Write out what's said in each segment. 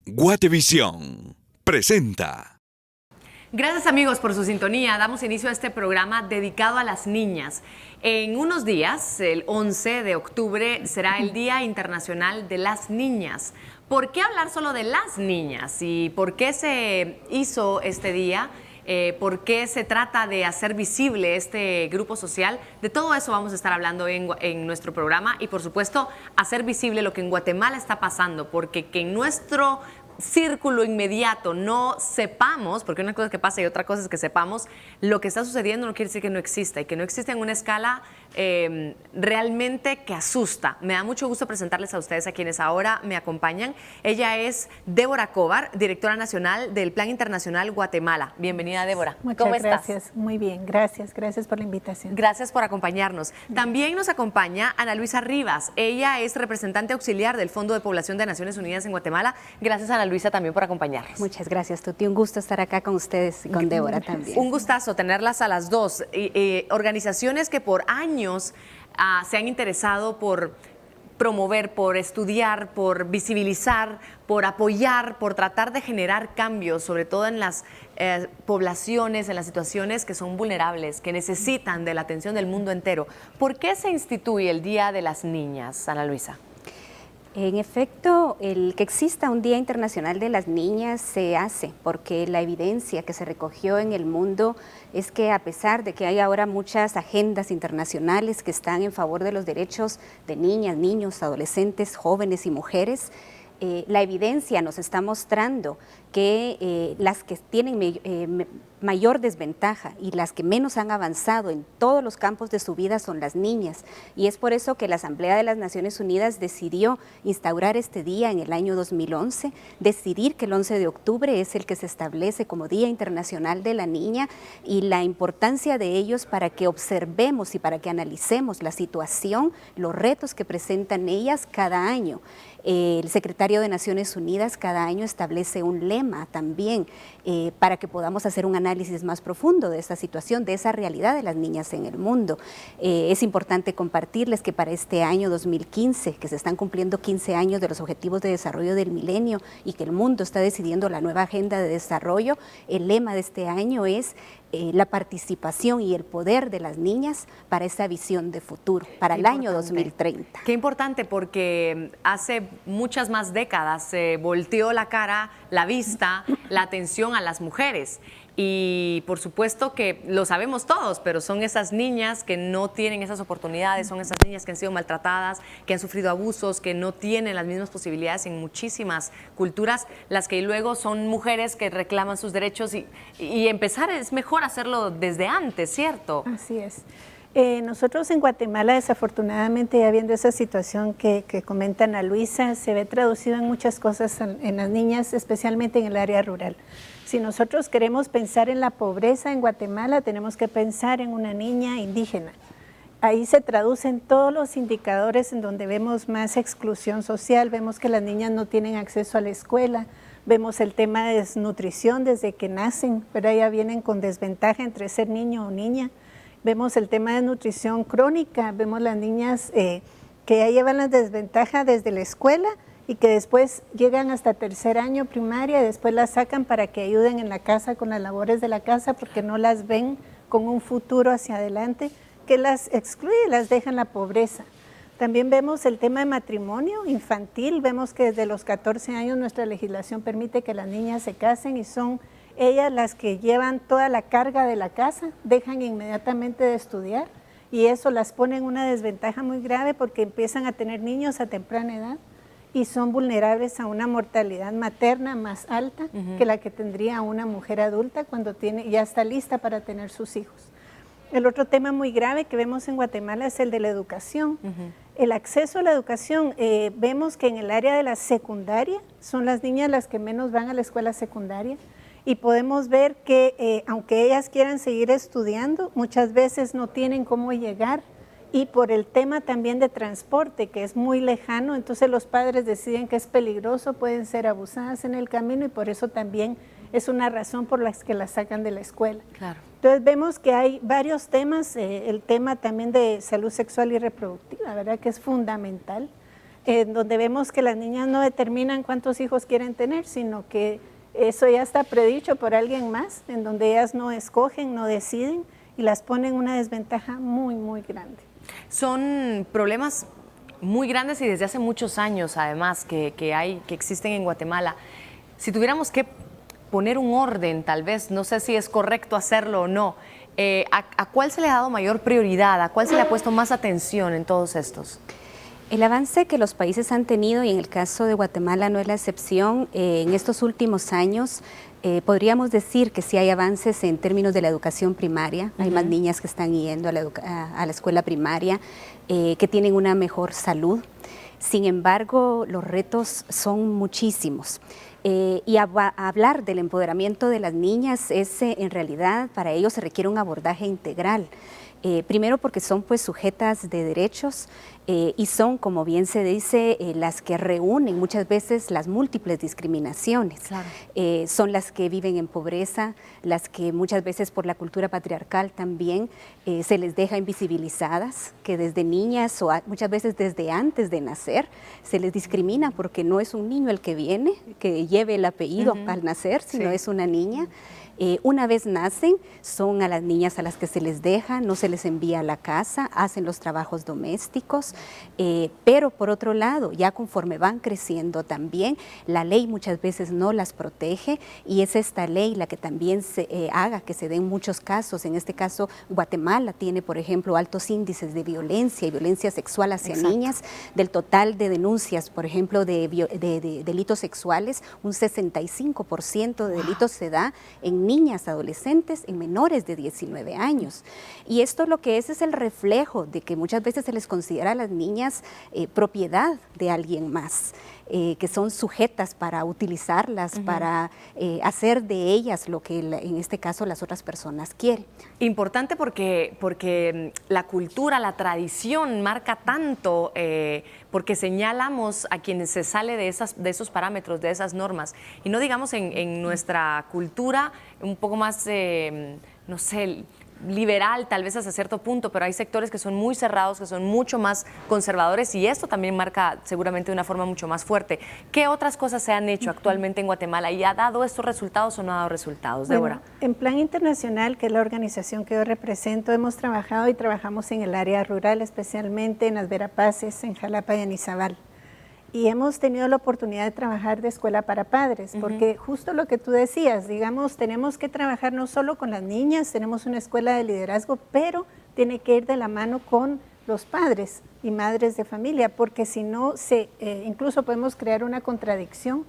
Guatevisión presenta. Gracias amigos por su sintonía. Damos inicio a este programa dedicado a las niñas. En unos días, el 11 de octubre, será el Día Internacional de las Niñas. ¿Por qué hablar solo de las niñas? ¿Y por qué se hizo este día? ¿Por qué se trata de hacer visible este grupo social? De todo eso vamos a estar hablando en nuestro programa y, por supuesto, hacer visible lo que en Guatemala está pasando, porque que en nuestro círculo inmediato no sepamos, porque una cosa es que pasa y otra cosa es que sepamos, lo que está sucediendo no quiere decir que no exista y que no exista en una escala realmente que asusta. Me da mucho gusto presentarles a ustedes a quienes ahora me acompañan. Ella es Débora Cobar, directora nacional del Plan Internacional Guatemala. Bienvenida, Débora. Muchas gracias. Muy bien, gracias por la invitación. Gracias por acompañarnos. También nos acompaña Ana Luisa Rivas. Ella es representante auxiliar del Fondo de Población de Naciones Unidas en Guatemala. Gracias, Ana Luisa, también por acompañarnos. Muchas gracias, Tuti. Un gusto estar acá con ustedes y con Débora también. Un gustazo tenerlas a las dos. Organizaciones que por años se han interesado por promover, por estudiar, por visibilizar, por apoyar, por tratar de generar cambios, sobre todo en las poblaciones, en las situaciones que son vulnerables, que necesitan de la atención del mundo entero. ¿Por qué se instituye el Día de las Niñas, Ana Luisa? En efecto, el que exista un Día Internacional de las Niñas se hace porque la evidencia que se recogió en el mundo es que a pesar de que hay ahora muchas agendas internacionales que están en favor de los derechos de niñas, niños, adolescentes, jóvenes y mujeres, la evidencia nos está mostrando que las que tienen mayor desventaja y las que menos han avanzado en todos los campos de su vida son las niñas. Y es por eso que la Asamblea de las Naciones Unidas decidió instaurar este día en el año 2011, decidir que el 11 de octubre es el que se establece como Día Internacional de la Niña y la importancia de ellos para que observemos y para que analicemos la situación, los retos que presentan ellas cada año. El secretario de Naciones Unidas cada año establece un lema también para que podamos hacer un análisis más profundo de esta situación, de esa realidad de las niñas en el mundo. Es importante compartirles que para este año 2015, que se están cumpliendo 15 años de los Objetivos de Desarrollo del Milenio y que el mundo está decidiendo la nueva agenda de desarrollo, el lema de este año es la participación y el poder de las niñas para esa visión de futuro, para el año 2030. Qué importante, porque hace muchas más décadas se volteó la cara, la vista, la atención a las mujeres. Y por supuesto que lo sabemos todos, pero son esas niñas que no tienen esas oportunidades, son esas niñas que han sido maltratadas, que han sufrido abusos, que no tienen las mismas posibilidades en muchísimas culturas, las que luego son mujeres que reclaman sus derechos y empezar es mejor hacerlo desde antes, ¿cierto? Así es. Nosotros en Guatemala, desafortunadamente, ya viendo esa situación que comenta Ana Luisa, se ve traducido en muchas cosas en las niñas, especialmente en el área rural. Si nosotros queremos pensar en la pobreza en Guatemala, tenemos que pensar en una niña indígena. Ahí se traducen todos los indicadores en donde vemos más exclusión social, vemos que las niñas no tienen acceso a la escuela, vemos el tema de desnutrición desde que nacen, pero ya vienen con desventaja entre ser niño o niña. Vemos el tema de nutrición crónica, vemos las niñas que ya llevan la desventaja desde la escuela y que después llegan hasta tercer año primaria y después las sacan para que ayuden en la casa con las labores de la casa porque no las ven con un futuro hacia adelante, que las excluye y las deja en la pobreza. También vemos el tema de matrimonio infantil, vemos que desde los 14 años nuestra legislación permite que las niñas se casen y son ellas las que llevan toda la carga de la casa, dejan inmediatamente de estudiar y eso las pone en una desventaja muy grave porque empiezan a tener niños a temprana edad y son vulnerables a una mortalidad materna más alta que la que tendría una mujer adulta cuando ya está lista para tener sus hijos. El otro tema muy grave que vemos en Guatemala es el de la educación. El acceso a la educación, vemos que en el área de la secundaria son las niñas las que menos van a la escuela secundaria. Y podemos ver que aunque ellas quieran seguir estudiando, muchas veces no tienen cómo llegar y por el tema también de transporte, que es muy lejano, entonces los padres deciden que es peligroso, pueden ser abusadas en el camino y por eso también es una razón por la que las sacan de la escuela. Claro. Entonces vemos que hay varios temas, el tema también de salud sexual y reproductiva, ¿verdad? Que es fundamental. donde vemos que las niñas no determinan cuántos hijos quieren tener, sino que eso ya está predicho por alguien más, en donde ellas no escogen, no deciden y las ponen en una desventaja muy, muy grande. Son problemas muy grandes y desde hace muchos años, además, que existen en Guatemala. Si tuviéramos que poner un orden, tal vez, no sé si es correcto hacerlo o no, ¿a cuál se le ha dado mayor prioridad? ¿A cuál se le ha puesto más atención en todos estos? El avance que los países han tenido, y en el caso de Guatemala no es la excepción, en estos últimos años podríamos decir que sí hay avances en términos de la educación primaria. Hay más niñas que están yendo a la escuela primaria, que tienen una mejor salud. Sin embargo, los retos son muchísimos. Y hablar del empoderamiento de las niñas en realidad para ellos se requiere un abordaje integral. Primero porque son pues sujetas de derechos y son, como bien se dice, las que reúnen muchas veces las múltiples discriminaciones. Claro. Son las que viven en pobreza, las que muchas veces por la cultura patriarcal también se les deja invisibilizadas, que desde niñas o muchas veces desde antes de nacer se les discrimina porque no es un niño el que viene, que lleve el apellido al nacer, sino es una niña. Una vez nacen, son a las niñas a las que se les deja, no se les envía a la casa, hacen los trabajos domésticos, pero por otro lado, ya conforme van creciendo también, la ley muchas veces no las protege y es esta ley la que también haga que se den muchos casos. En este caso, Guatemala tiene, por ejemplo, altos índices de violencia y violencia sexual hacia niñas. Del total de denuncias, por ejemplo, de delitos sexuales, un 65% de delitos se da en niñas, adolescentes, en menores de 19 años. Y esto lo que es el reflejo de que muchas veces se les considera a las niñas propiedad de alguien más, que son sujetas para utilizarlas, para hacer de ellas lo que en este caso las otras personas quieren. Importante porque la cultura, la tradición marca tanto, porque señalamos a quienes se sale de esos parámetros, de esas normas. Y no digamos en nuestra cultura un poco más, no sé, liberal tal vez hasta cierto punto, pero hay sectores que son muy cerrados, que son mucho más conservadores y esto también marca seguramente de una forma mucho más fuerte. ¿Qué otras cosas se han hecho actualmente en Guatemala y ha dado estos resultados o no ha dado resultados? Débora. Bueno, en Plan Internacional, que es la organización que yo represento, hemos trabajado y trabajamos en el área rural, especialmente en las Verapaces, en Jalapa y en Izabal. Y hemos tenido la oportunidad de trabajar de escuela para padres, porque justo lo que tú decías, digamos, tenemos que trabajar no solo con las niñas, tenemos una escuela de liderazgo, pero tiene que ir de la mano con los padres y madres de familia, porque si no, incluso podemos crear una contradicción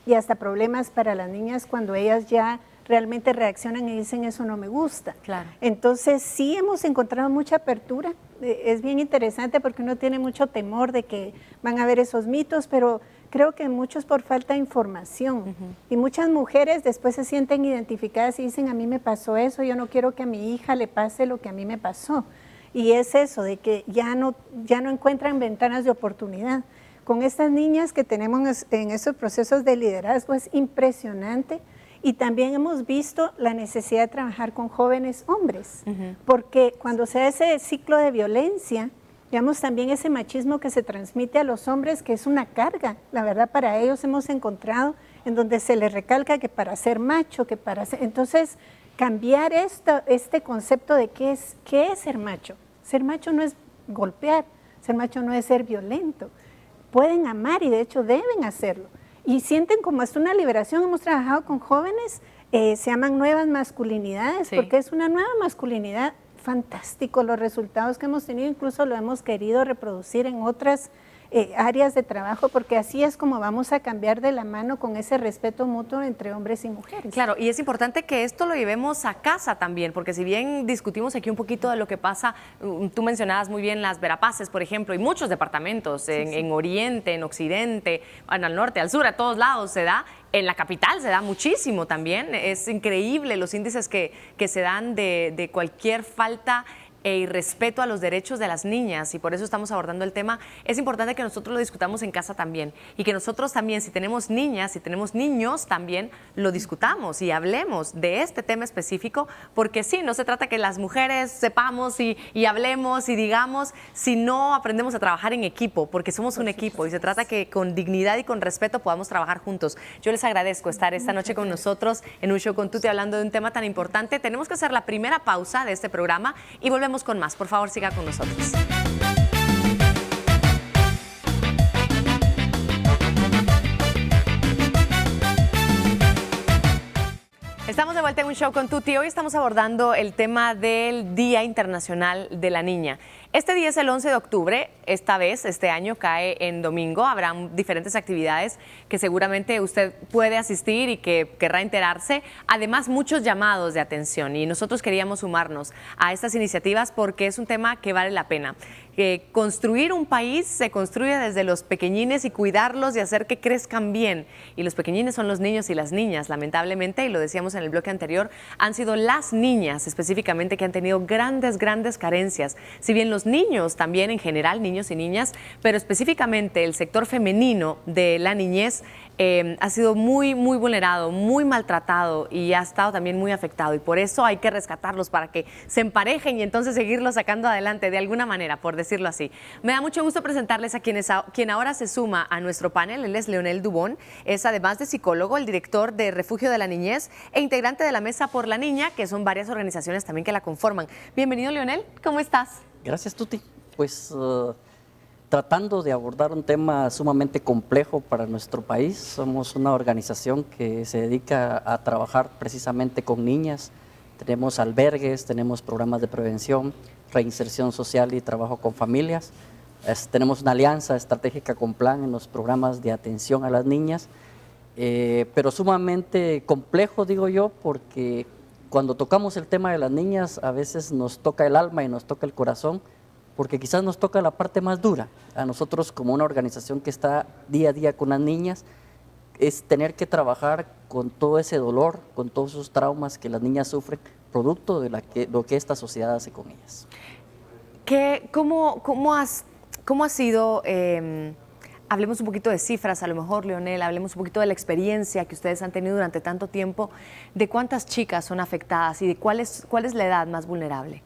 y hasta problemas para las niñas cuando ellas ya realmente reaccionan y dicen eso no me gusta. Claro. Entonces sí hemos encontrado mucha apertura. Es bien interesante porque uno tiene mucho temor de que van a haber esos mitos, pero creo que muchos por falta de información. Y muchas mujeres después se sienten identificadas y dicen a mí me pasó eso, yo no quiero que a mi hija le pase lo que a mí me pasó. Y es eso, de que ya no encuentran ventanas de oportunidad. Con estas niñas que tenemos en esos procesos de liderazgo es impresionante. Y también hemos visto la necesidad de trabajar con jóvenes hombres, porque cuando se da ese ciclo de violencia, digamos también ese machismo que se transmite a los hombres, que es una carga, la verdad para ellos hemos encontrado en donde se les recalca que para ser macho, que para ser... Entonces, cambiar este concepto de qué es ser macho. Ser macho no es golpear, ser macho no es ser violento. Pueden amar y de hecho deben hacerlo. Y sienten como hasta una liberación. Hemos trabajado con jóvenes, se llaman nuevas masculinidades, porque es una nueva masculinidad. Fantástico los resultados que hemos tenido, incluso lo hemos querido reproducir en otras áreas de trabajo, porque así es como vamos a cambiar de la mano con ese respeto mutuo entre hombres y mujeres. Claro, y es importante que esto lo llevemos a casa también, porque si bien discutimos aquí un poquito de lo que pasa, tú mencionabas muy bien las Verapaces, por ejemplo, y muchos departamentos en Oriente, en Occidente, al norte, al sur, a todos lados se da. En la capital se da muchísimo también, es increíble los índices que se dan de cualquier falta y respeto a los derechos de las niñas, y por eso estamos abordando el tema. Es importante que nosotros lo discutamos en casa también, y que nosotros también, si tenemos niñas, si tenemos niños, también lo discutamos y hablemos de este tema específico, porque sí, no se trata que las mujeres sepamos y hablemos y digamos, si no aprendemos a trabajar en equipo, porque somos un equipo, y se trata que con dignidad y con respeto podamos trabajar juntos. Yo les agradezco estar esta noche con nosotros en un show con Tuti hablando de un tema tan importante. Tenemos que hacer la primera pausa de este programa y volvemos con más. Por favor, siga con nosotros. Estamos de vuelta en un show con Tuti. Hoy estamos abordando el tema del Día Internacional de la Niña. Este día es el 11 de octubre, este año cae en domingo. Habrán diferentes actividades que seguramente usted puede asistir y que querrá enterarse. Además, muchos llamados de atención, y nosotros queríamos sumarnos a estas iniciativas porque es un tema que vale la pena. Construir un país se construye desde los pequeñines y cuidarlos y hacer que crezcan bien. Y los pequeñines son los niños y las niñas, lamentablemente, y lo decíamos en el bloque anterior, han sido las niñas específicamente que han tenido grandes carencias. Si bien los niños también en general, niños y niñas, pero específicamente el sector femenino de la niñez ha sido muy vulnerado, muy maltratado y ha estado también muy afectado, y por eso hay que rescatarlos para que se emparejen y entonces seguirlos sacando adelante de alguna manera, por decirlo así. Me da mucho gusto presentarles a quien ahora se suma a nuestro panel. Él es Leonel Dubón, es además de psicólogo, el director de Refugio de la Niñez e integrante de la Mesa por la Niña, que son varias organizaciones también que la conforman. Bienvenido, Leonel, ¿cómo estás? Gracias, Tuti. Pues tratando de abordar un tema sumamente complejo para nuestro país. Somos una organización que se dedica a trabajar precisamente con niñas. Tenemos albergues, tenemos programas de prevención, reinserción social y trabajo con familias. Tenemos una alianza estratégica con Plan en los programas de atención a las niñas, pero sumamente complejo, digo yo, porque cuando tocamos el tema de las niñas a veces nos toca el alma y nos toca el corazón, porque quizás nos toca la parte más dura. A nosotros, como una organización que está día a día con las niñas, es tener que trabajar con todo ese dolor, con todos esos traumas que las niñas sufren, producto de lo que esta sociedad hace con ellas. ¿Cómo ha sido, hablemos un poquito de cifras, a lo mejor, Leonel, hablemos un poquito de la experiencia que ustedes han tenido durante tanto tiempo, de cuántas chicas son afectadas y de cuál es la edad más vulnerable?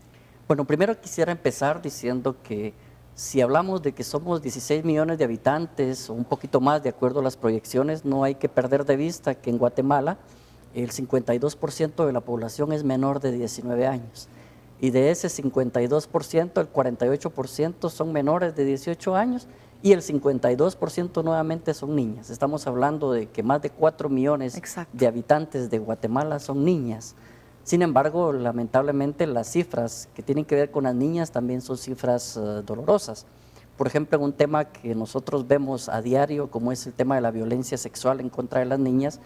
Bueno, primero quisiera empezar diciendo que si hablamos de que somos 16 millones de habitantes o un poquito más de acuerdo a las proyecciones, no hay que perder de vista que en Guatemala el 52% de la población es menor de 19 años. Y de ese 52%, el 48% son menores de 18 años y el 52% nuevamente son niñas. Estamos hablando de que más de 4 millones Exacto. de habitantes de Guatemala son niñas. Sin embargo, lamentablemente las cifras que tienen que ver con las niñas también son cifras dolorosas. Por ejemplo, en un tema que nosotros vemos a diario, como es el tema de la violencia sexual en contra de las niñas,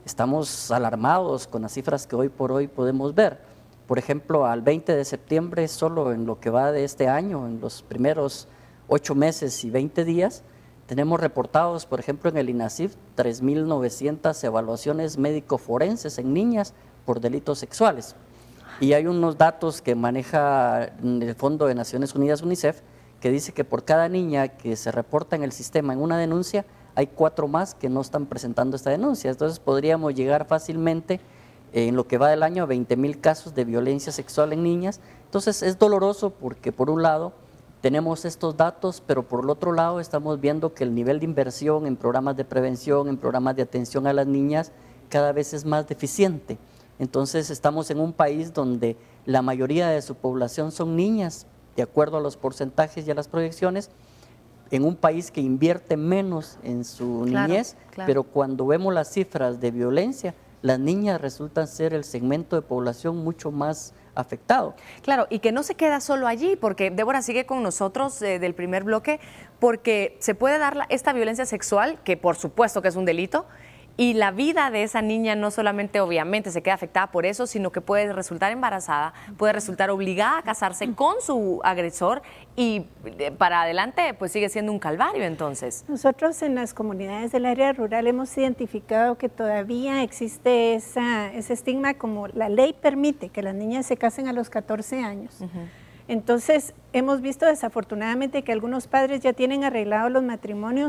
estamos alarmados con las cifras que hoy por hoy podemos ver. Por ejemplo, al 20 de septiembre, solo en lo que va de este año, en los primeros 8 meses y 20 días, tenemos reportados, por ejemplo, en el INASIF, 3.900 evaluaciones médico-forenses en niñas por delitos sexuales. Y hay unos datos que maneja el Fondo de Naciones Unidas, UNICEF, que dice que por cada niña que se reporta en el sistema en una denuncia, hay 4 más que no están presentando esta denuncia. Entonces podríamos llegar fácilmente en lo que va del año a 20,000 casos de violencia sexual en niñas. Entonces es doloroso porque por un lado tenemos estos datos, pero por el otro lado estamos viendo que el nivel de inversión en programas de prevención, en programas de atención a las niñas, cada vez es más deficiente. Entonces estamos en un país donde la mayoría de su población son niñas, de acuerdo a los porcentajes y a las proyecciones, en un país que invierte menos en su niñez, pero cuando vemos las cifras de violencia, las niñas resultan ser el segmento de población mucho más afectado. Claro, y que no se queda solo allí, porque Débora sigue con nosotros del primer bloque, porque se puede dar esta violencia sexual, que por supuesto que es un delito, y la vida de esa niña no solamente obviamente se queda afectada por eso, sino que puede resultar embarazada, puede resultar obligada a casarse con su agresor y para adelante pues sigue siendo un calvario entonces. Nosotros en las comunidades del área rural hemos identificado que todavía existe ese estigma, como la ley permite que las niñas se casen a los 14 años. Entonces, hemos visto desafortunadamente que algunos padres ya tienen arreglados los matrimonios